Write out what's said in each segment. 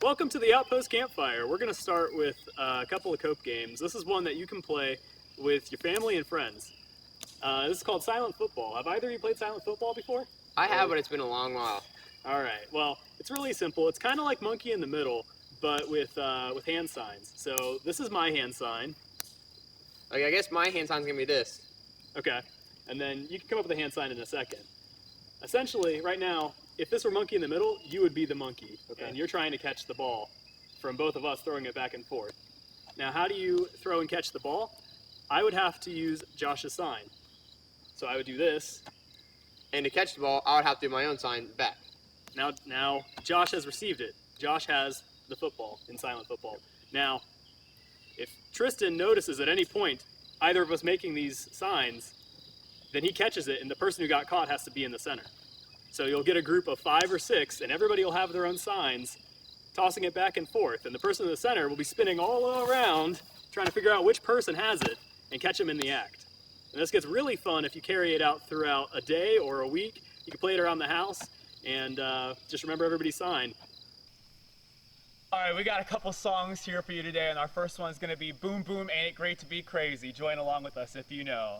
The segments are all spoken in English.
Welcome to the Outpost Campfire. We're going to start with a couple of cope games. This is one that you can play with your family and friends. This is called Silent Football. Have either of you played Silent Football before? I have, but it's been a long while. All right. Well, it's really simple. It's kind of like Monkey in the Middle, but with hand signs. So this is my hand sign. Okay, I guess my hand sign's gonna be this. Okay. And then you can come up with a hand sign in a second. Essentially, right now, if this were Monkey in the Middle, you would be the monkey. Okay. And you're trying to catch the ball from both of us throwing it back and forth. Now, how do you throw and catch the ball? I would have to use Josh's sign. So I would do this. And to catch the ball, I would have to do my own sign back. Now, Josh has received it. Josh has the football in Silent Football. Now, if Tristan notices at any point either of us making these signs, then he catches it, and the person who got caught has to be in the center. So you'll get a group of 5 or 6, and everybody will have their own signs, tossing it back and forth. And the person in the center will be spinning all around, trying to figure out which person has it, and catch them in the act. And this gets really fun if you carry it out throughout a day or a week. You can play it around the house, and just remember everybody's sign. All right, we got a couple songs here for you today, and our first one's gonna be Boom Boom, Ain't It Great to Be Crazy. Join along with us if you know.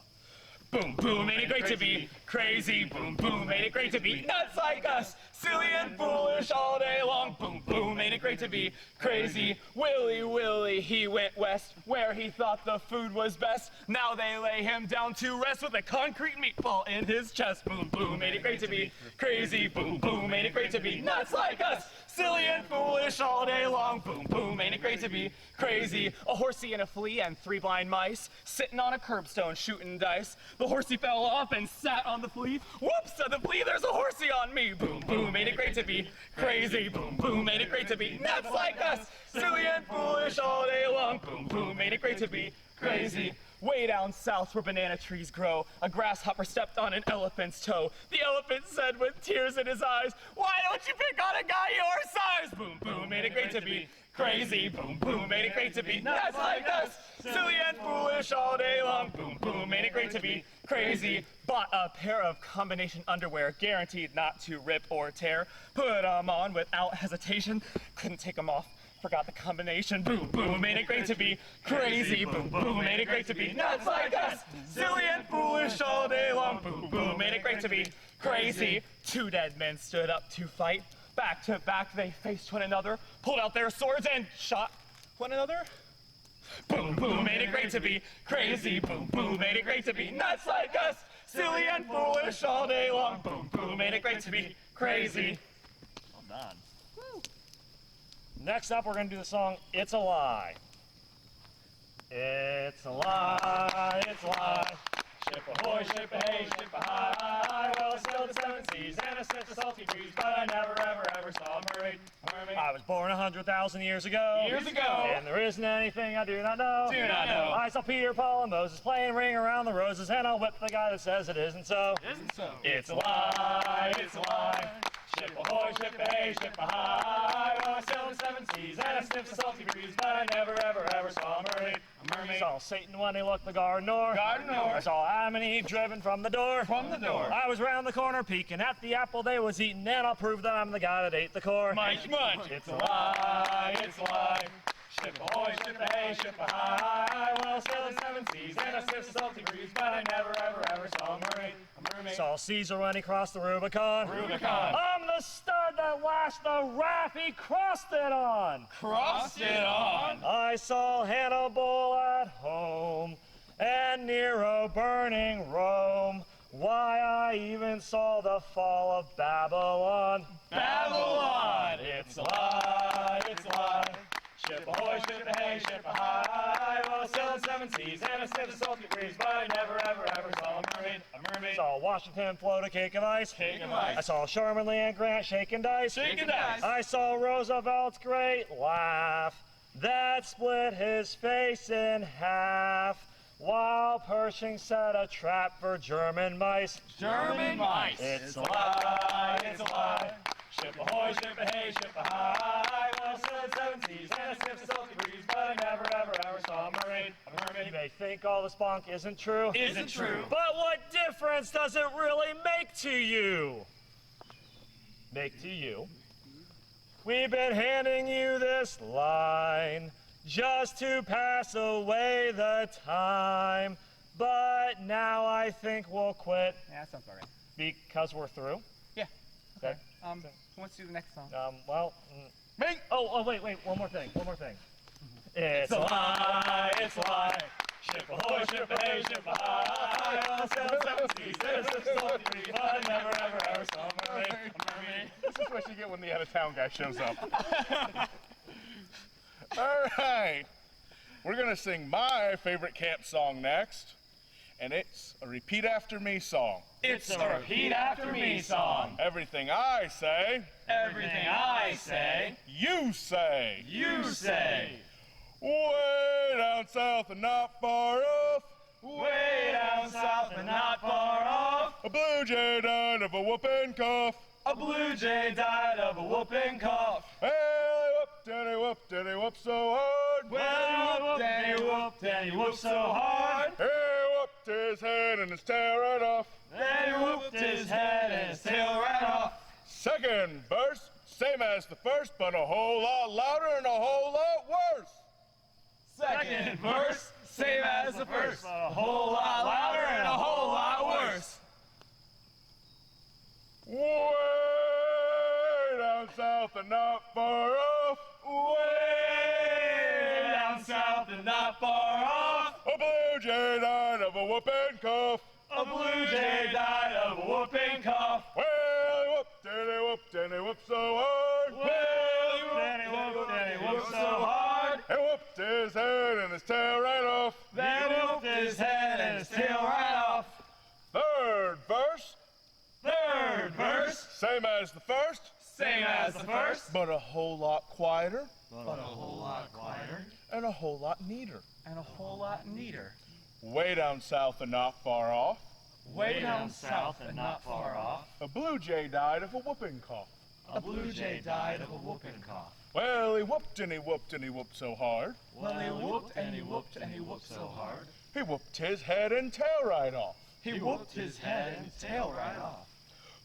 Boom, boom, ain't it great to be crazy? Boom, boom, ain't it great to be nuts like us? Silly and foolish all day long. Boom, boom, ain't it great to be crazy? Willy, he went west where he thought the food was best. Now they lay him down to rest with a concrete meatball in his chest. Boom, boom, ain't it great to be crazy? Boom, boom, ain't it great to be nuts like us? Silly and foolish all day long. Boom, boom, ain't it great to be crazy? A horsey and a flea and 3 blind mice sitting on a curbstone shooting dice. The horsey fell off and sat on the flea. Whoops, said the flea, there's a horsey on me. Boom, boom, ain't it great to be crazy? Boom, boom, ain't it great to be nuts like us? Silly and foolish all day long. Boom, boom, ain't it great to be crazy? Way down south where banana trees grow, a grasshopper stepped on an elephant's toe. The elephant said with tears in his eyes, "Why don't you pick on a guy your size?" Boom, boom, ain't it great to be crazy? Boom, boom, ain't it great to be nuts like us? Silly and foolish all day long. Boom, boom, ain't it great to be crazy? Bought a pair of combination underwear, guaranteed not to rip or tear. Put 'em on without hesitation, couldn't take 'em off. Forgot the combination. Boom, boom, ain't it great to be crazy? Boom, boom, ain't it great to be nuts like us? Silly and foolish all day long. Boom, boom, ain't it great to be crazy? 2 dead men stood up to fight. Back to back they faced one another, pulled out their swords and shot one another. Boom, boom, ain't it great to be crazy? Boom, boom, ain't it great to be nuts like us? Silly and foolish all day long. Boom, boom, ain't it great to be crazy? Well done. Next up, we're going to do the song It's a Lie. It's a lie, it's a lie. Ship ahoy, ship ahay, ship ahay. Well, I sailed the 7 seas and I sniffed the salty breeze, but I never, ever saw a mermaid. I was born 100,000 years ago. And there isn't anything I do not know. I saw Peter, Paul, and Moses playing Ring Around the Roses, and I'll whip the guy that says it isn't so. It's a lie, it's a lie. Ship ahoy, ship ahay, ship ahay. Well, I sailed the 7 seas and I sniffed the salty breeze, but I never, ever saw a mermaid. Saw Satan when he looked the garden door. I saw Adam and Eve driven from the door. I was round the corner peeking at the apple they was eating, and I'll prove that I'm the guy that ate the core. Munch. It's a lie, it's a lie. Ship ahoy, ship ahay, ship ahay. Well, I sailed the 7 seas and I sniffed the salty breeze, but I never, ever saw a mermaid. Saw Caesar when he crossed the Rubicon. I'm the stud that lashed the raft he crossed it on. I saw Hannibal at home and Nero burning Rome. Why, I even saw the fall of Babylon. It's a lie, it's a lie. Ship ahoy, ship ahay, ship ahay. Well, I sailed the 7 seas and I sniffed the salty breeze, but I never, ever saw a mermaid. Saw Washington float a cake of ice. I saw Sherman, Lee, and Grant shaking dice. I saw Roosevelt's great laugh that split his face in half, while Pershing set a trap for German mice. It's a lie, it's a lie. Ship ahoy, ship ahay, ship ahay. Well, I sailed the 7 seas and I sniffed the salty breeze, but I never, ever saw a mermaid. You may think all this bunk isn't true. But what difference does it really make to you? We've been handing you this line just to pass away the time. But now I think we'll quit Yeah, that sounds all right. because we're through. Yeah. Okay. Who wants to do the next song? Me? Oh, wait, one more thing. It's a lie, it's a lie. Ship ahoy, ship ahay, ship ahay. All sail seven seas, there's a salty breeze, but I never, ever, ever saw a mermaid. This is what you get when the out-of-town guy shows up. All right. We're going to sing my favorite camp song next, and it's a repeat after me song. It's a repeat after me song. Everything I say, Everything I say, you say. you say. Way down south and not far off, Way down south and not far off, a blue jay died of a whooping cough. a blue jay died of a whooping cough. Hey, whoop, diddy, whoop so hard. Well, he whooped and he whooped and he whooped so hard. He whooped his head and his tail right off. Then he whooped his head and his tail right off. Second verse, same as the first, but a whole lot louder and a whole lot worse. Second verse, same as the first. A whole lot louder and a whole lot worse. Way down south and not far off, Way down south and not far off, a blue jay died of a whooping cough. a blue jay died of a whooping cough. Well, he whooped so hard. Well, he whooped and he whooped so hard. He whooped his head and his tail right off. Then he whooped his head and his tail right off. Third verse, Third verse, same as the first, same as the first, but a whole lot quieter but a whole lot quieter and a whole lot neater. and a whole lot neater. Way down south and not far off, Way down south and not far off, a blue jay died of a whooping cough. a blue jay died of a whooping cough. Well, he whooped and he whooped and he whooped so hard, Well, he whooped and he whooped and he whooped so hard. he whooped his head and tail right off. He whooped his head and tail right off.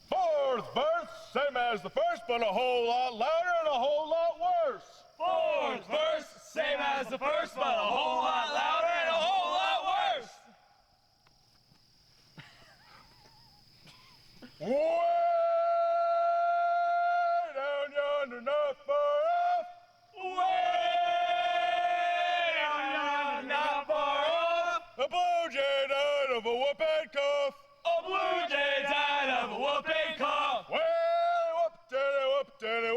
Fourth verse, same as the first, but a whole lot louder and a whole lot worse. Fourth verse, same as the first, but a whole lot louder and a whole lot worse. Way down yonder, not far off, Way down, not far off, a blue jay died of a whooping cough. a blue jay died of a whooping cough. Well, he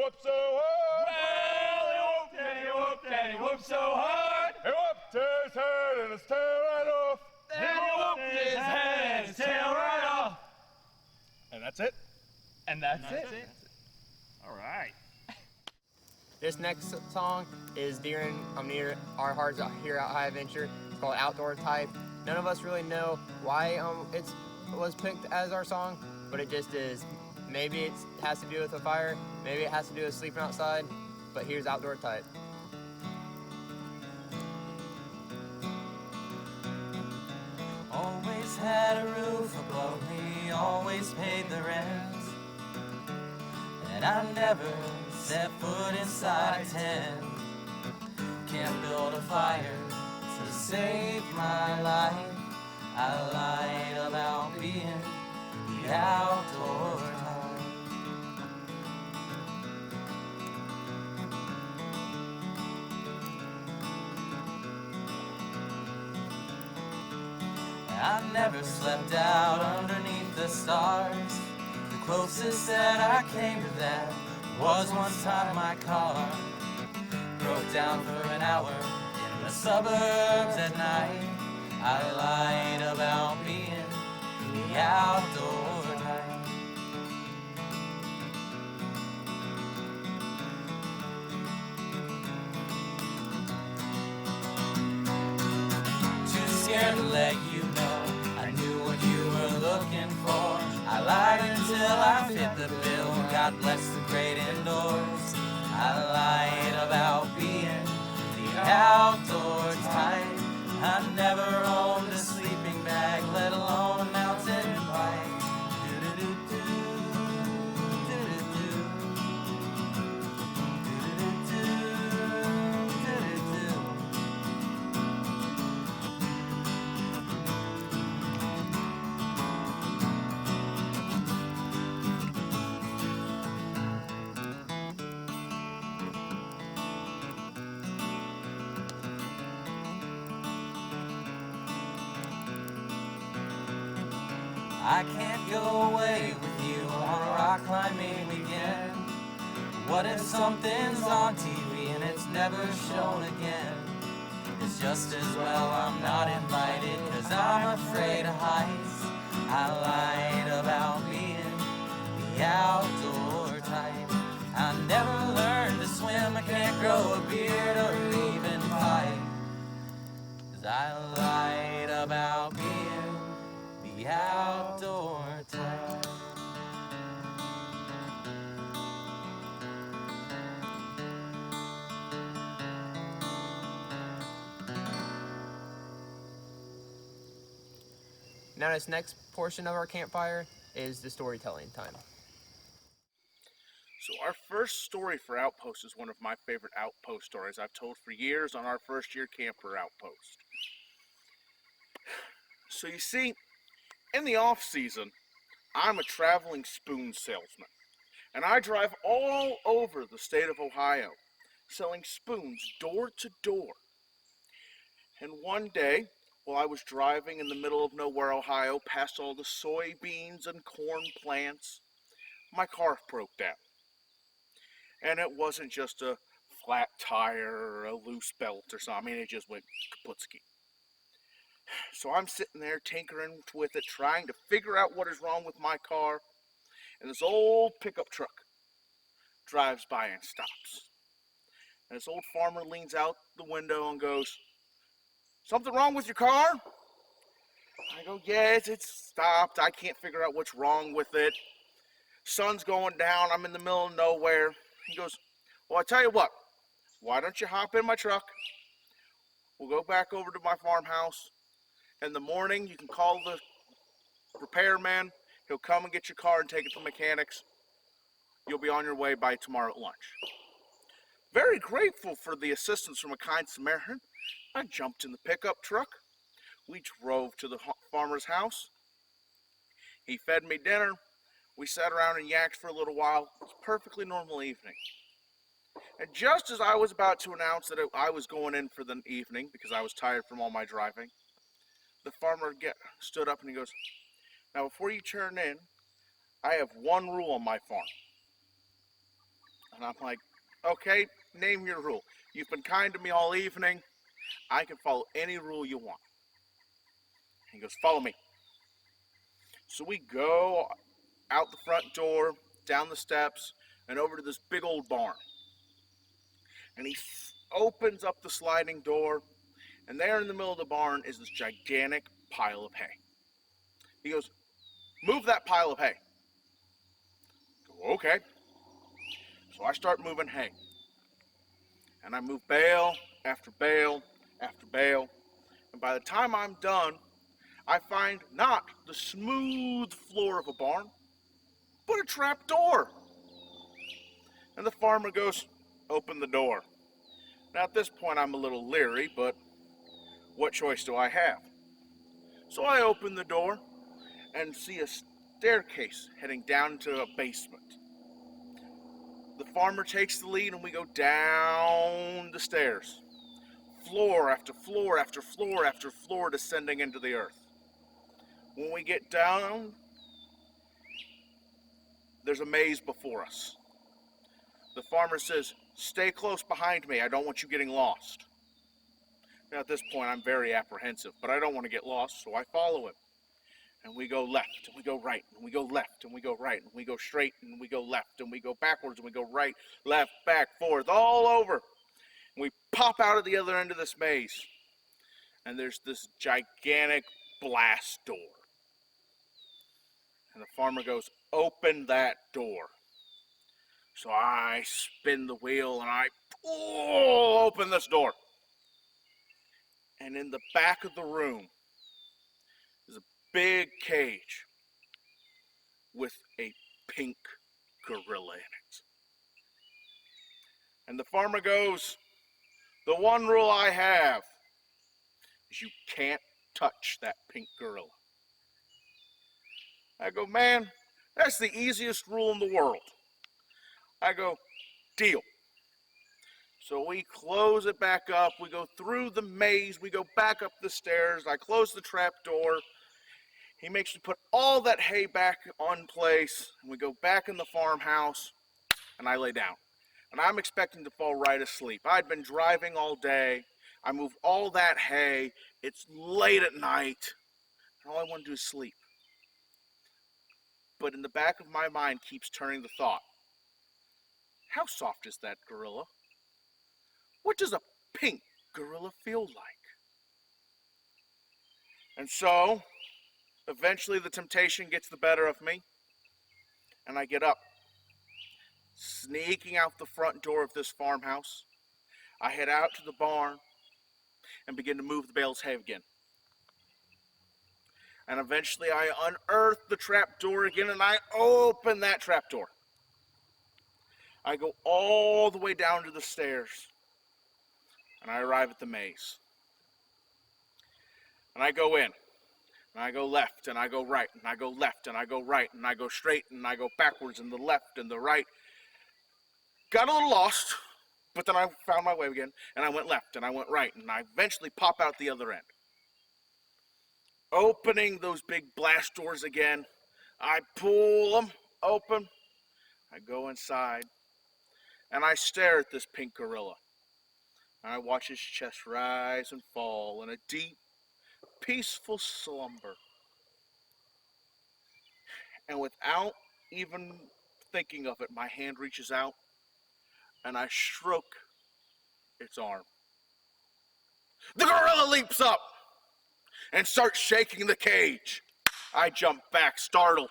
whooped so hard. Well, he whooped and he whooped and he whooped so hard. He whooped his head and his tail right off. Then he whooped his head and his tail right off. And that's it. And that's it. All right. This next song is dear near our hearts here at High Adventure. It's called Outdoor Type. None of us really know why it was picked as our song, but it just is. Maybe it has to do with a fire, maybe it has to do with sleeping outside, but here's Outdoor Type. Always had a roof above me, always paid the rent. And I never set foot inside a tent. Can't build a fire to save my life. I lied about being the outdoor type. I never slept out underneath the stars. The closest that I came to that was one time my car broke down for an hour in the suburbs at night. I lied about being the outdoor type. Too scared to let you know I knew what you were looking for. I lied until I fit the bill. God bless the great indoors. I lied about being the outdoor type. I never owned a sleeping bag, let alone a mountain bike. Do-do-do-do, do-do-do. I can't go away with you on a rock climbing weekend. What if something's on TV and it's never shown again? It's just as well I'm not invited, 'cause I'm afraid of heights. I lied about being the outdoor type. I never learned to swim, I can't grow a beard or even fight. 'Cause I lied about being the outdoor type. Now this next portion of our campfire is the storytelling time. So our first story for Outpost is one of my favorite Outpost stories I've told for years on our first year camper Outpost. So you see, in the off season, I'm a traveling spoon salesman, and I drive all over the state of Ohio, selling spoons door to door. And one day, while I was driving in the middle of nowhere, Ohio, past all the soybeans and corn plants, my car broke down. And it wasn't just a flat tire or a loose belt or something. I mean, it just went kaputski. So I'm sitting there tinkering with it, trying to figure out what is wrong with my car. And this old pickup truck drives by and stops. And this old farmer leans out the window and goes, "Something wrong with your car?" I go, "Yes, it's stopped. I can't figure out what's wrong with it. Sun's going down. I'm in the middle of nowhere." He goes, "Well, I tell you what. Why don't you hop in my truck? We'll go back over to my farmhouse. In the morning, you can call the repairman. He'll come and get your car and take it to mechanics. You'll be on your way by tomorrow at lunch." Very grateful for the assistance from a kind Samaritan, I jumped in the pickup truck. We drove to the farmer's house. He fed me dinner. We sat around and yacked for a little while. It was a perfectly normal evening. And just as I was about to announce that I was going in for the evening because I was tired from all my driving, the farmer stood up and he goes, "Now before you turn in, I have one rule on my farm." And I'm like, "Okay, name your rule. You've been kind to me all evening. I can follow any rule you want." He goes, "Follow me." So we go out the front door, down the steps, and over to this big old barn. And he opens up the sliding door, and there in the middle of the barn is this gigantic pile of hay. He goes, "Move that pile of hay." I go, "Okay." So I start moving hay. And I move bale after bale after bale. And by the time I'm done, I find not the smooth floor of a barn, but a trap door. And the farmer goes, "Open the door." Now at this point I'm a little leery, but what choice do I have? So I open the door and see a staircase heading down into a basement. The farmer takes the lead and we go down the stairs. Floor after floor after floor after floor descending into the earth. When we get down, there's a maze before us. The farmer says, "Stay close behind me. I don't want you getting lost." Now at this point I'm very apprehensive, but I don't want to get lost, so I follow him. And we go left, and we go right, and we go left, and we go right, and we go straight, and we go left, and we go backwards, and we go right, left, back, forth, all over. And we pop out of the other end of this maze, and there's this gigantic blast door. And the farmer goes, "Open that door." So I spin the wheel, and I open this door. And in the back of the room is a big cage with a pink gorilla in it. And the farmer goes, "The one rule I have is you can't touch that pink gorilla." I go, "Man, that's the easiest rule in the world." I go, "Deal." So we close it back up. We go through the maze. We go back up the stairs. I close the trap door. He makes me put all that hay back on place, and we go back in the farmhouse, and I lay down. And I'm expecting to fall right asleep. I'd been driving all day. I moved all that hay. It's late at night. And all I want to do is sleep. But in the back of my mind keeps turning the thought, how soft is that gorilla? What does a pink gorilla feel like? And so, eventually the temptation gets the better of me, and I get up, sneaking out the front door of this farmhouse. I head out to the barn and begin to move the bales of hay again. And eventually I unearth the trap door again, and I open that trap door. I go all the way down to the stairs, and I arrive at the maze. And I go in, and I go left, and I go right, and I go left, and I go right, and I go straight, and I go backwards, and the left, and the right. Got a little lost, but then I found my way again, and I went left, and I went right, and I eventually pop out the other end. Opening those big blast doors again, I pull them open, I go inside, and I stare at this pink gorilla. And I watch his chest rise and fall in a deep, peaceful slumber. And without even thinking of it, my hand reaches out, and I stroke its arm. The gorilla leaps up and starts shaking the cage. I jump back, startled.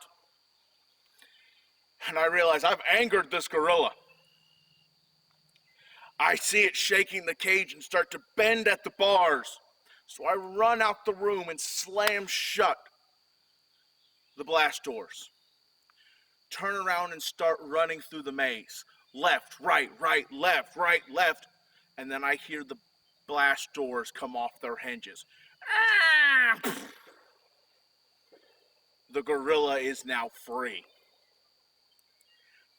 And I realize I've angered this gorilla. I see it shaking the cage and start to bend at the bars. So I run out the room and slam shut the blast doors. Turn around and start running through the maze. Left, right, left, right, left. And then I hear the blast doors come off their hinges. Ah! The gorilla is now free.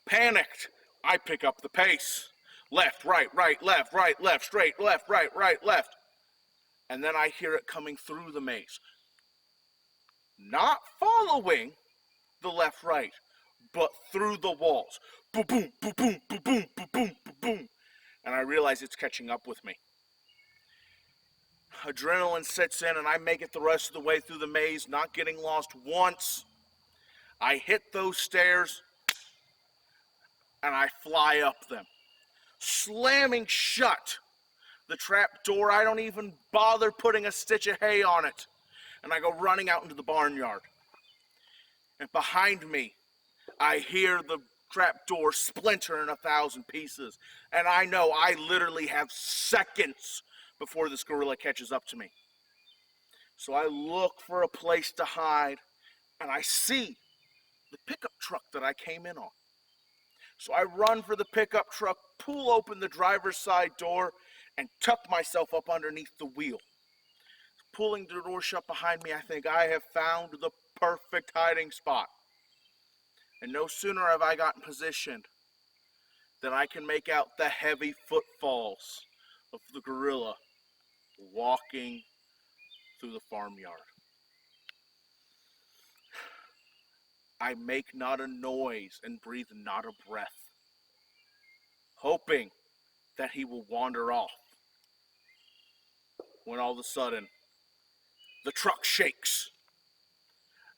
Panicked, I pick up the pace. Left, right, left, straight, left, right, left. And then I hear it coming through the maze. Not following the left, right, but through the walls. Boom, boom, boom, boom, boom, boom, boom, boom, boom, boom. And I realize it's catching up with me. Adrenaline sets in, and I make it the rest of the way through the maze, not getting lost once. I hit those stairs, and I fly up them, slamming shut the trap door. I don't even bother putting a stitch of hay on it. And I go running out into the barnyard. And behind me, I hear the trap door splinter in 1,000 pieces. And I know I literally have seconds before this gorilla catches up to me. So I look for a place to hide, and I see the pickup truck that I came in on. So I run for the pickup truck, pull open the driver's side door, and tuck myself up underneath the wheel. Pulling the door shut behind me, I think I have found the perfect hiding spot. And no sooner have I gotten positioned than I can make out the heavy footfalls of the gorilla walking through the farmyard. I make not a noise and breathe not a breath, hoping that he will wander off. When all of a sudden, the truck shakes,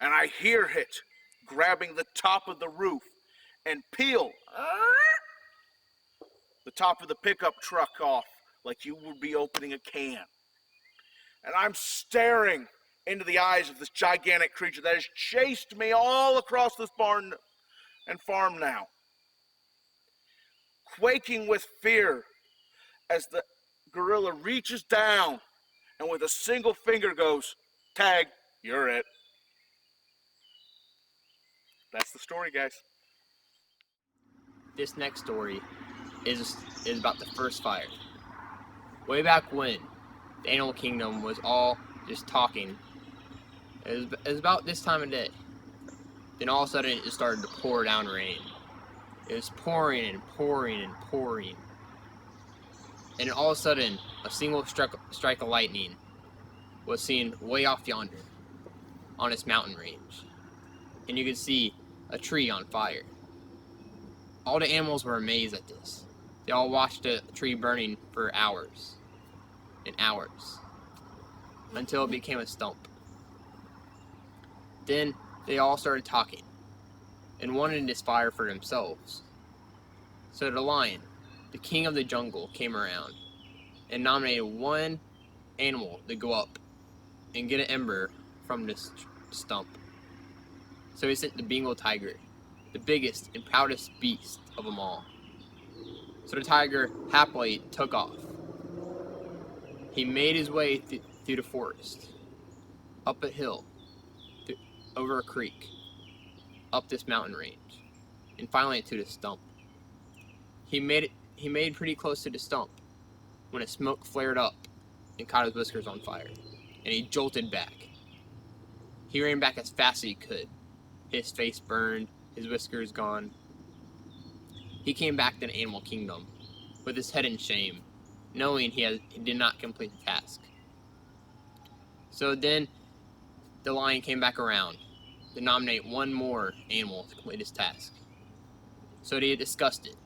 and I hear it grabbing the top of the roof and peel the top of the pickup truck off like you would be opening a can. And I'm staring into the eyes of this gigantic creature that has chased me all across this barn and farm now. Quaking with fear as the gorilla reaches down and with a single finger goes, "Tag, you're it." That's the story, guys. This next story is about the first fire. Way back when the animal kingdom was all just talking, it was about this time of day. Then all of a sudden it started to pour down rain. It was pouring and pouring and pouring. And all of a sudden, a single strike of lightning was seen way off yonder. on this mountain range, and you could see a tree on fire. All the animals were amazed at this. They all watched the tree burning for hours and hours until it became a stump. Then they all started talking and wanted this fire for themselves. So the lion, the king of the jungle, came around and nominated one animal to go up and get an ember from this stump. So he sent the Bengal tiger, the biggest and proudest beast of them all. So the tiger happily took off. He made his way through the forest, up a hill, over a creek, up this mountain range, and finally to the stump. He made pretty close to the stump when a smoke flared up and caught his whiskers on fire, and he jolted back. He ran back as fast as he could. His face burned, his whiskers gone. He came back to the animal kingdom with his head in shame, knowing he did not complete the task. So then the lion came back around to nominate one more animal to complete his task. So they discussed it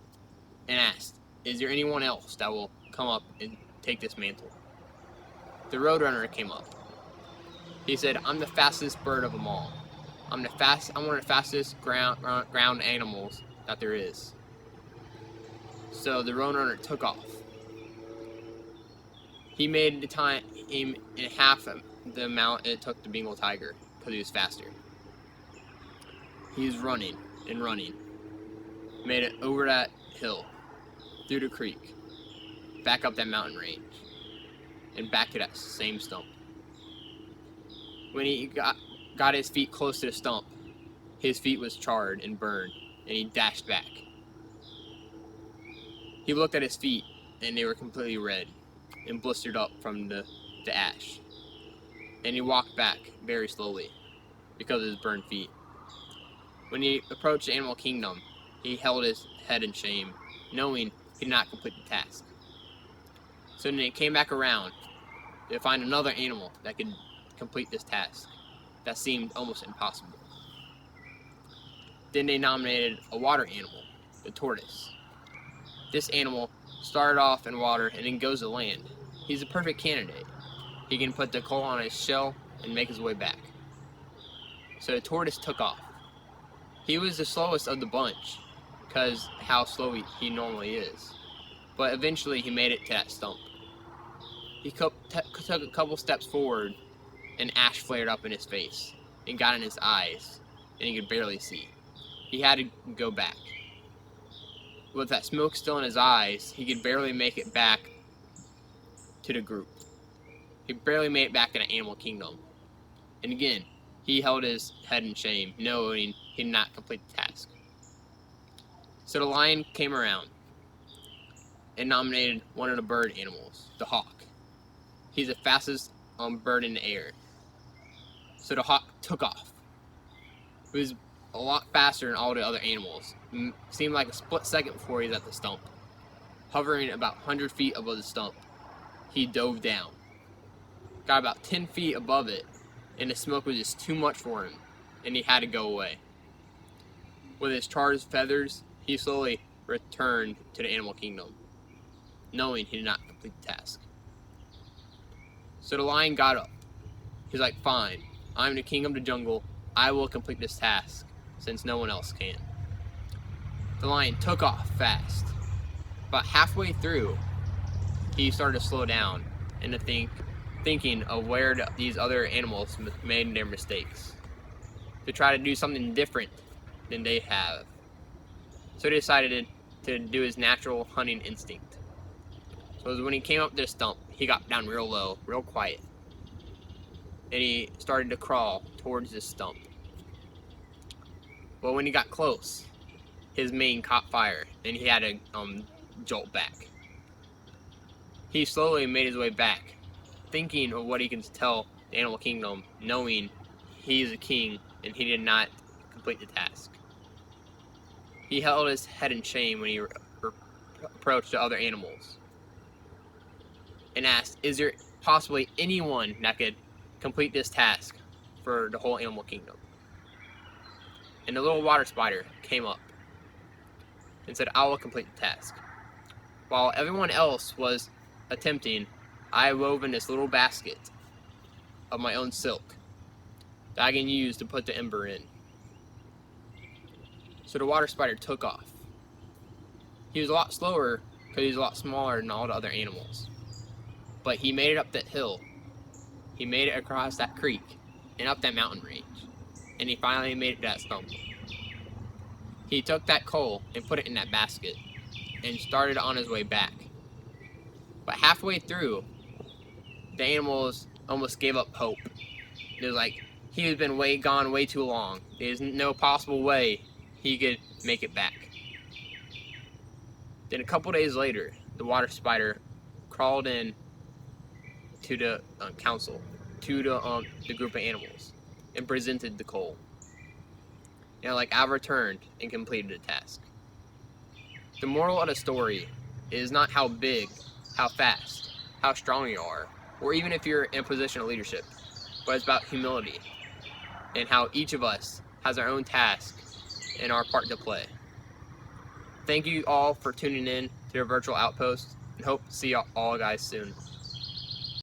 and asked, is there anyone else that will come up and take this mantle? The roadrunner came up. He said, I'm the fastest bird of them all. I'm one of the fastest ground animals that there is. So the roadrunner took off. He made the time in half of the amount it took the Bengal tiger because he was faster. He was running and running. Made it over that hill, through the creek, back up that mountain range, and back to that same stump. When he got his feet close to the stump, his feet was charred and burned, and he dashed back. He looked at his feet, and they were completely red and blistered up from the ash. And he walked back very slowly because of his burned feet. When he approached the animal kingdom, he held his head in shame, knowing he did not complete the task. So then he came back around to find another animal that could complete this task that seemed almost impossible. Then they nominated a water animal, the tortoise. This animal started off in water and then goes to land. He's a perfect candidate. He can put the coal on his shell and make his way back. So the tortoise took off. He was the slowest of the bunch because how slow he normally is. But eventually he made it to that stump. He took a couple steps forward and ash flared up in his face and got in his eyes and he could barely see. He had to go back. With that smoke still in his eyes, he could barely make it back to the group. He barely made it back to the animal kingdom. And again, he held his head in shame, knowing he did not complete the task. So the lion came around and nominated one of the bird animals, the hawk. He's the fastest bird in the air. So the hawk took off. It was a lot faster than all the other animals. Seemed like a split second before he was at the stump. Hovering about 100 feet above the stump, he dove down. Got about 10 feet above it, and the smoke was just too much for him, and he had to go away. With his charred feathers, he slowly returned to the animal kingdom, knowing he did not complete the task. So the lion got up. He's like, fine, I'm the king of the jungle. I will complete this task, since no one else can. The lion took off fast. About halfway through, he started to slow down and to thinking of where these other animals made their mistakes, to try to do something different than they have. So he decided to do his natural hunting instinct. So when he came up to the stump, he got down real low, real quiet, and he started to crawl towards this stump. But when he got close, his mane caught fire, and he had to jolt back. He slowly made his way back, thinking of what he can tell the animal kingdom, knowing he is a king and he did not complete the task. He held his head in shame when he approached the other animals and asked, is there possibly anyone that could complete this task for the whole animal kingdom. And the little water spider came up and said, I will complete the task. While everyone else was attempting, I wove in this little basket of my own silk that I can use to put the ember in. So the water spider took off. He was a lot slower because he was a lot smaller than all the other animals. But he made it up that hill. He made it across that creek and up that mountain range. And he finally made it to that stump. He took that coal and put it in that basket and started on his way back. But halfway through, the animals almost gave up hope. It was like he had been gone way too long. There's no possible way he could make it back. Then a couple days later, the water spider crawled in to the council, to the group of animals, and presented the coal. I've returned and completed the task. The moral of the story is not how big, how fast, how strong you are, or even if you're in a position of leadership, but it's about humility and how each of us has our own task and our part to play. Thank you all for tuning in to your virtual outpost, and hope to see you all guys soon.